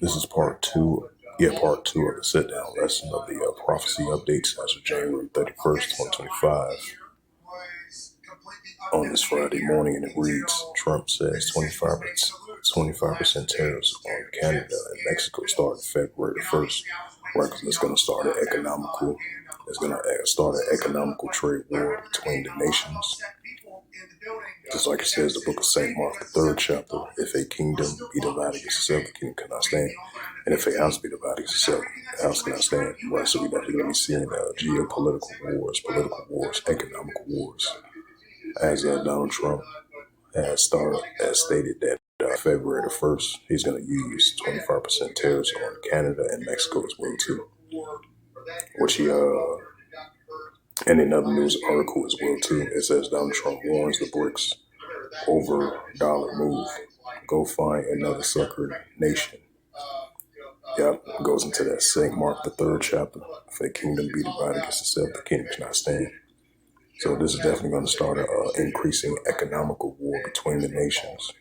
This is part two. Yeah, part two of the sit-down lesson of the prophecy updates as of January 31st, 2025. On this Friday morning, and it reads: Trump says 25% tariffs on Canada and Mexico starting February 1st. Right, because it's going to start an economical trade war between the nations. Just like it says, the book of St. Mark, the third chapter: if a kingdom be divided against itself, the kingdom cannot stand. And if a house be divided against itself, the house cannot stand. Right, so we're definitely going to be seeing geopolitical wars, political wars, economical wars. As Donald Trump has stated that February the 1st, he's going to use 25% tariffs on Canada and Mexico as well too. Which he and another news article as well too. It says Donald Trump warns the BRICS over dollar move. Go find another sucker nation. Yep, goes into that St. Mark the third chapter. If a kingdom be divided against itself, the kingdom cannot stand. So this is definitely going to start an increasing economical war between the nations.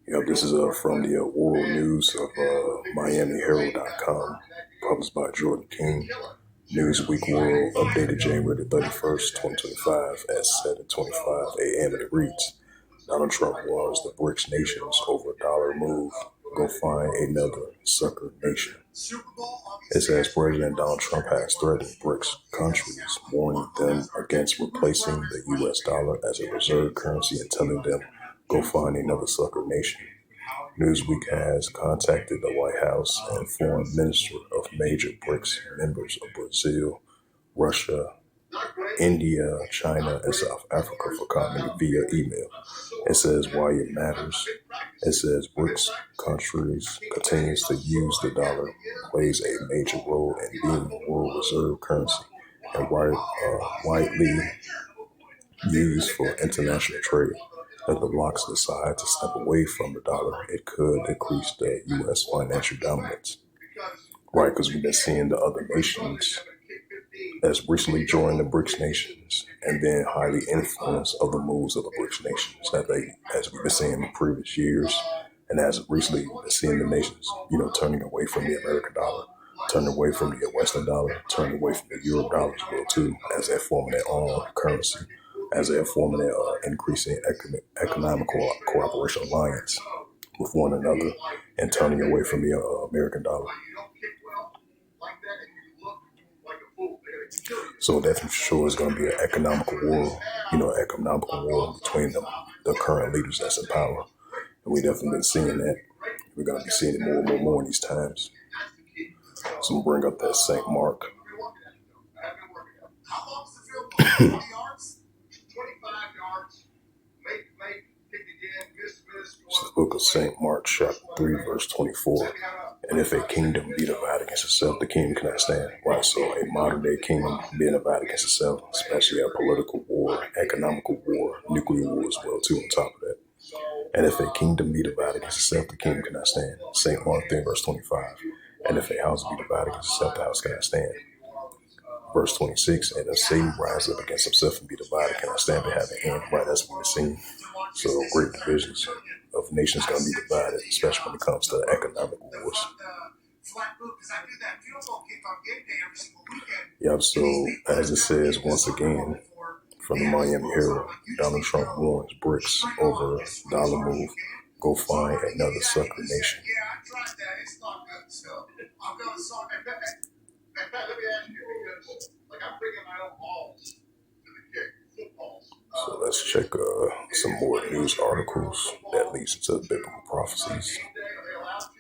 Yep, this is from the oral news of MiamiHerald.com, published by Jordan King. Newsweek World, updated January 31st, 2025 at 7:25 a.m. and it reads: Donald Trump warns the BRICS nations over dollar move. Go find another sucker nation. It says President Donald Trump has threatened BRICS countries, warning them against replacing the U.S. dollar as a reserve currency and telling them, go find another sucker nation. Newsweek has contacted the White House and foreign minister of major BRICS members of Brazil, Russia, India, China, and South Africa for comment via email. It says why it matters. It says BRICS countries continues to use the dollar, plays a major role in being a world reserve currency and widely used for international trade. If the blocs decide to step away from the dollar, it could decrease the U.S. financial dominance. Right, because we've been seeing the other nations as recently joined the BRICS nations and then highly influenced of the moves of the BRICS nations that they, as we've been seeing in previous years, and as recently we've been seeing the nations, turning away from the American dollar, turning away from the Western dollar, turning away from the Euro dollar as well too, as they're forming their own currency, as they're forming their increasing economical cooperation alliance with one another and turning away from the American dollar. So that's for sure is going to be an economical war, between the current leaders that's in power. And we definitely been seeing that. We're going to be seeing it more and more in these times. So we'll bring up that St. Mark. It's the book of St. Mark, chapter 3, verse 24. And if a kingdom be divided against itself, the kingdom cannot stand. Right, so a modern day kingdom being divided against itself, especially a political war, economical war, nuclear war as well too on top of that. And if a kingdom be divided against itself, the kingdom cannot stand. St. Mark 3, verse 25. And if a house be divided against itself, the house cannot stand. Verse 26, and if Satan rise up against himself and be divided, cannot stand to have an end. Right, that's what we're seeing. So great divisions of nations going to be divided, especially when it comes to economic wars. Yep, so as it says once again from the Miami Herald, Donald Trump warns BRICS over dollar move. Go find another sucker nation. So let's check some more news articles that leads into biblical prophecies,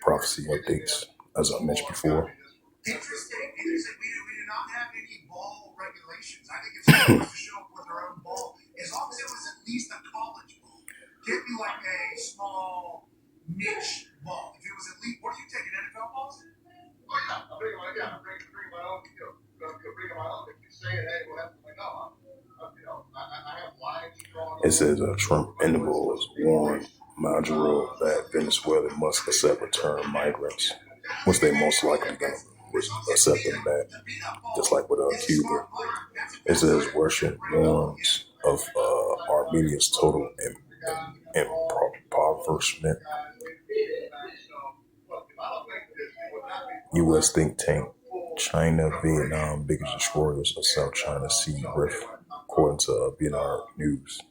prophecy updates, as I mentioned before. Interesting is that we do not have any ball regulations. I think it's supposed to show up with their own ball, as long as it was at least a college ball. Can't be like a small niche ball. If it was at least, what are you taking, NFL balls? Oh yeah, I'm bringing my own. Bring my own. If you say it, hey, well, that's like, no, I have lines drawn. It says Trump envoys warn Maduro that Venezuela must accept return migrants, which they most likely going to accept them back, just like with Cuba. It says Russia warns of Armenia's total impoverishment. U.S. think tank China, Vietnam, biggest destroyers of South China Sea rift, according to Vietnam News.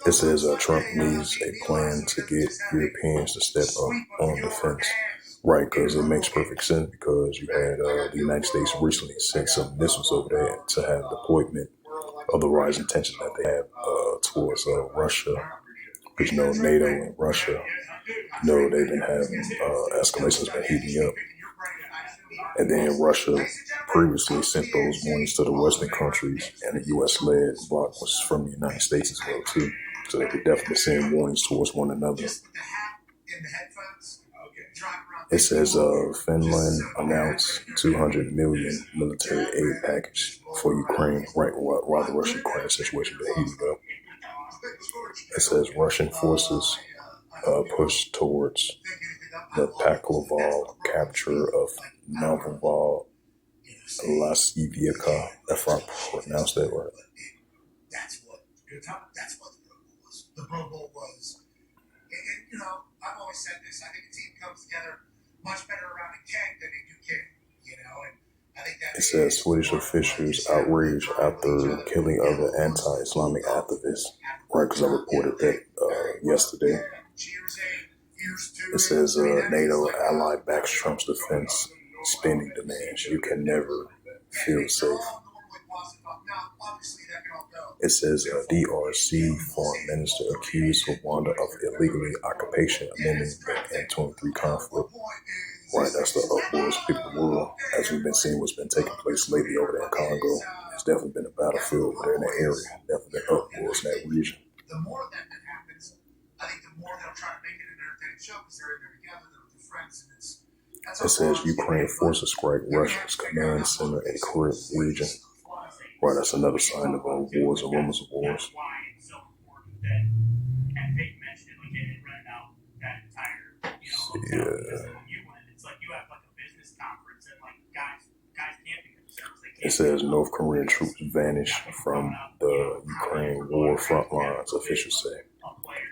It says Trump needs a plan to get Europeans to step up on defense. Right, because it makes perfect sense because you had the United States recently sent some missiles over there to have deployment of the rising tensions that they have towards Russia. Because NATO and Russia, they've been having escalations been heating up. And then Russia previously sent those warnings to the Western countries, and the U.S.-led bloc was from the United States as well too. So they could definitely send warnings towards one another. It says Finland announced $200 million military aid package for Ukraine, right while the Russia-Ukraine situation been heating up. It says Russian forces push towards the Pakloval capture of Novoval Lasivika, if I pronounced that right. That's what the Pro Bowl was. And I've always said this. I think a team comes together much better around a keg than they do king. And I think that it says Swedish officials outraged after killing of an anti-Islamic activist. Right, because I reported that yesterday. It says NATO ally backs Trump's defense spending demands. You can never feel safe. It says DRC foreign minister accused Rwanda of illegally occupation amendment in 23 conflict. Right, that's the uproars of people in the world. As we've been seeing what's been taking place lately over there in Congo. It's definitely been a battlefield over there in that area. Definitely been uproars in that region. The more that happens, I think the more they'll try to make it an entertaining show because they're in there together, they're friends, and it says Ukraine forces strike Russia's command center in Kyiv region. Right, that's another sign of wars and rumors of wars. Yeah. It says North Korean troops vanish from the Ukraine war front lines, officials say.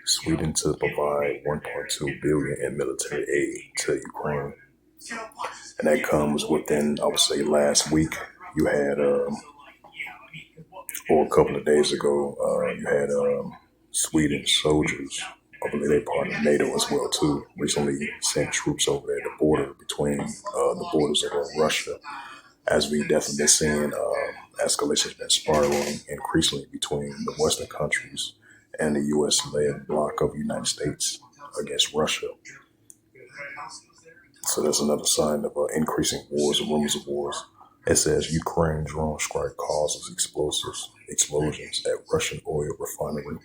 Sweden to provide $1.2 billion in military aid to Ukraine. And that comes within, I would say, last week. You had, or a couple of days ago, you had Sweden soldiers. I believe they part of NATO as well too. Recently sent troops over there at the border between the borders of Russia. As we definitely been seeing, escalation's been spiraling increasingly between the Western countries and the U.S.-led bloc of the United States against Russia. So that's another sign of increasing wars and rumors of wars. It says Ukraine drone strike causes explosions at Russian oil refinery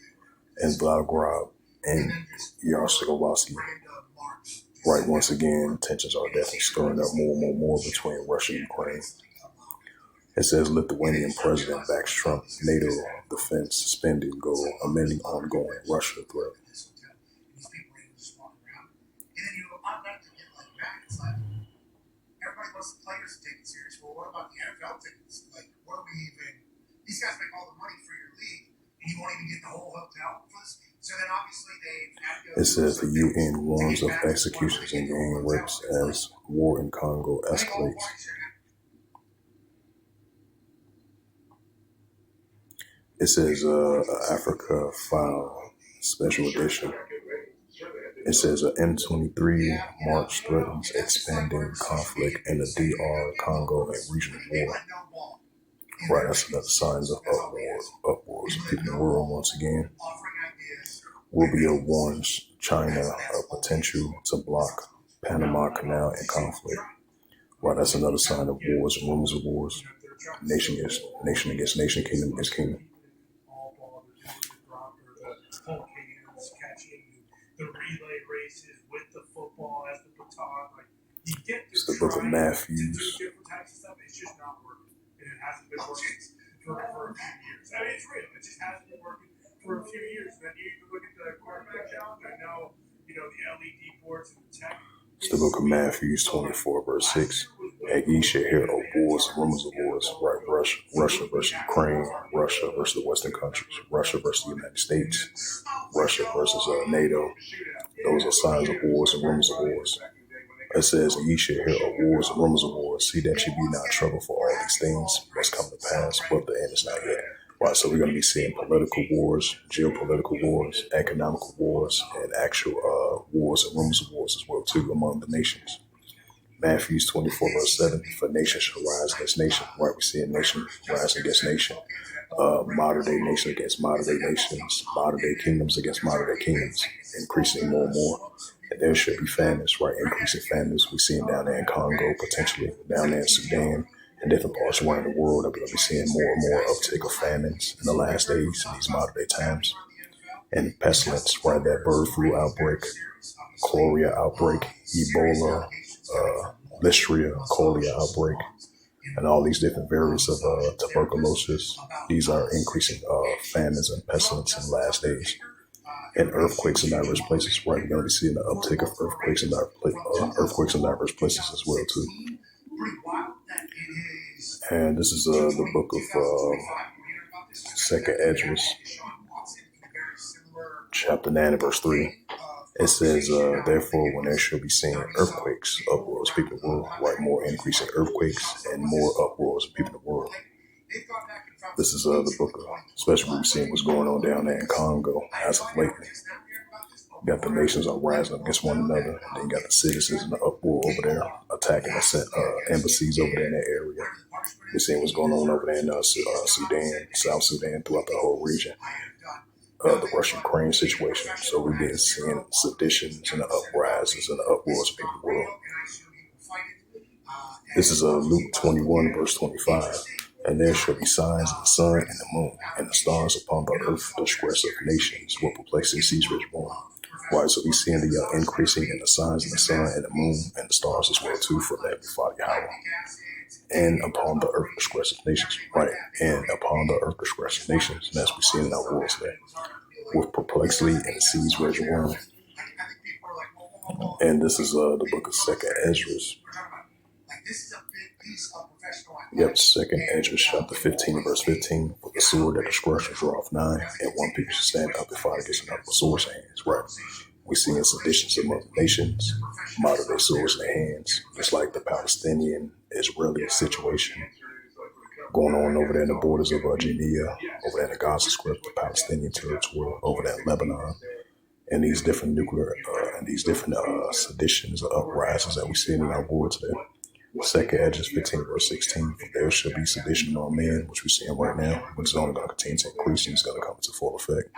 in Belgorod and Yaroslavl. Right, once again, tensions are definitely stirring up more between Russia and Ukraine. It says Lithuanian president backs Trump NATO defense spending goal, amending ongoing Russia threat. Everybody wants the players to take it serious. Well, what about the NFL tickets? Like, what are we even? These guys make all the money for your league, and you won't even get the whole hotel for this. So then, obviously, they. It says the UN warns of executions and gang rapes as war in Congo escalates. It says Africa File Special Edition. It says M23 March threatens expanding conflict in the DR, Congo, and regional war. Right, that's another sign of uproars of people in the world once again. Rubio warns China of potential to block Panama Canal in conflict. Right, that's another sign of wars and rumors of wars. Nation against nation, kingdom against kingdom. The relay races with the football as the baton, it's the book of Matthews. Different types of stuff. It's just not working, and it hasn't been working for a few years. I mean, it's real. It just hasn't been working for a few years. Then you even look at the quarterback challenge. I know, the LED ports and the tech. It's the book of Matthew 24, verse 6. And ye shall hear of wars and rumors of wars, right? Russia versus Ukraine, Russia versus the Western countries, Russia versus the United States, Russia versus NATO. Those are signs of wars and rumors of wars. It says, and ye shall hear of wars and rumors of wars. See that ye be not troubled, for all these things must come to pass, but the end is not yet. Right, so we're going to be seeing political wars, geopolitical wars, economical wars, and actual wars and rumors of wars as well, too, among the nations. Matthew 24, verse 7, for nation shall rise against nation. Right, we're seeing nation rising against nation. Modern day nation against modern day nations, modern day kingdoms against modern day kingdoms, increasing more and more. And there should be famines, right? Increasing famines. We're seeing down there in Congo, potentially down there in Sudan, and different parts around the world. We're going to be seeing more and more uptick of famines in the last days, in these modern day times. And pestilence, right? That bird flu outbreak, cholera outbreak, Ebola, Listeria, cholera outbreak, and all these different variants of tuberculosis. These are increasing famines and pestilence in the last days. And earthquakes in diverse places, right? We're going to be seeing the uptick of earthquakes in diverse places as well, too. And this is the book of Second Esdras, chapter 9 and verse 3. It says, therefore, when there shall be seen earthquakes, uproars, people in the world, right? More increasing earthquakes and more uproars of people in the world. This is the book of, especially when we're seeing what's going on down there in Congo as of lately. You got the nations are rising up against one another, and then you got the citizens in the uproar over there, attacking the embassies over there in that area. We're seeing what's going on over there in Sudan, South Sudan, throughout the whole region. The Russia-Ukraine situation. So we've been seeing seditions and the uprises and the uproars of people in the world. This is Luke 21, verse 25. And there shall be signs in the sun and the moon, and the stars upon the earth, the distress of nations, what perplexing seas rich born. Right, so we seeing the increasing in the signs in the sun and the moon and the stars as well too from that Father Yahweh. And upon the earth distress of nations, right? And upon the earth distress of nations, and as we see in our world today, with perplexity and the seas rage warm. And this is the book of Second Esdras. Yep, Second Esdras, chapter 15, verse 15. For the sword that destroys draweth nigh, and one people should stand up and fight against another with swords in hands. Right. We're seeing seditions among nations, modern day swords in their hands, just like the Palestinian-Israeli situation going on over there in the borders of Judea, over there in the Gaza Strip, the Palestinian territory, over there in Lebanon, and these different seditions or uprises that we see in our world today. Second Esdras 15, verse 16, for there shall be sedition among men, which we're seeing right now, which is only going to continue to increase and it's going to come into full effect,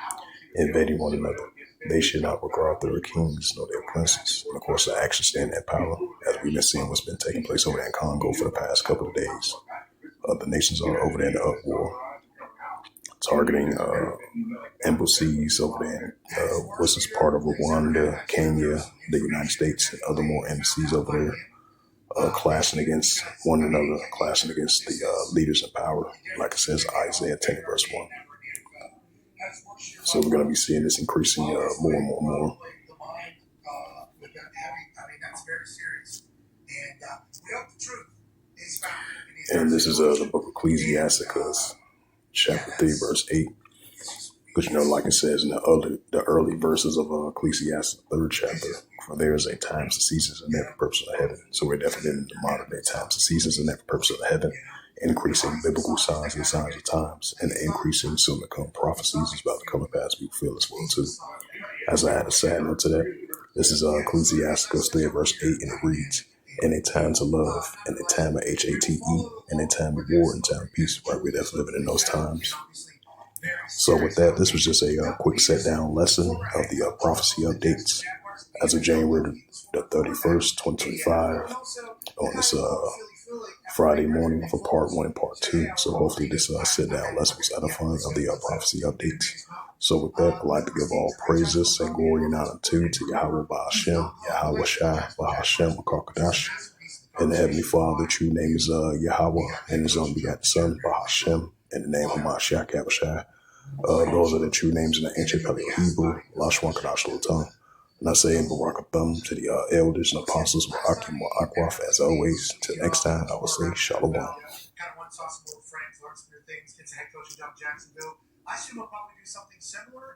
invading one another. They should not regard their kings nor their princes. And of course, the actions stand in power, as we've been seeing what's been taking place over there in Congo for the past couple of days. The nations are over there in the uproar, targeting embassies over there, which is part of Rwanda, Kenya, the United States, and other more embassies over there, clashing against one another, clashing against the leaders in power, like it says Isaiah 10, verse 1. So we're going to be seeing this increasing more and more and more. And this is the book of Ecclesiasticus, chapter 3, verse 8. Because, like it says in the early verses of Ecclesiastes, 3rd chapter, for there is a times and seasons and every purpose of the heaven. So we're definitely in the modern day times and seasons and every purpose of the heaven, increasing biblical signs and signs of times, and increasing soon to come prophecies is about to come to pass. We feel as well too. As I had a side note to that, this is Ecclesiasticus 3, verse 8, and it reads, in a time to love, in a time of HATE, in a time of war, and time of peace. Right, we're definitely living in those times. So with that, this was just a quick sit-down lesson of the prophecy updates as of January the 31st, 2025 on this Friday morning for part 1 and part 2. So hopefully this sit-down lesson was edifying of the prophecy updates. So with that, I'd like to give all praises and glory and honor to Yahweh Ba'ashem, Yahweh Shai, Ba'ashem, Makakadash. And the Heavenly Father, the true name is Yahweh, and His only begotten Son, Ba'ashem, in the name of Mashiach Yahushua. Those are the true names in the ancient Paleo-Hebrew, Lashwan Kadash Lotan. And I say Barakathum to the elders and apostles of Akim or Akwaf. As always, till next time, I will say Shalom. Kind of want to talk some old friends, learn some new things, get to head coach of Jacksonville. I assume he'll probably do something similar.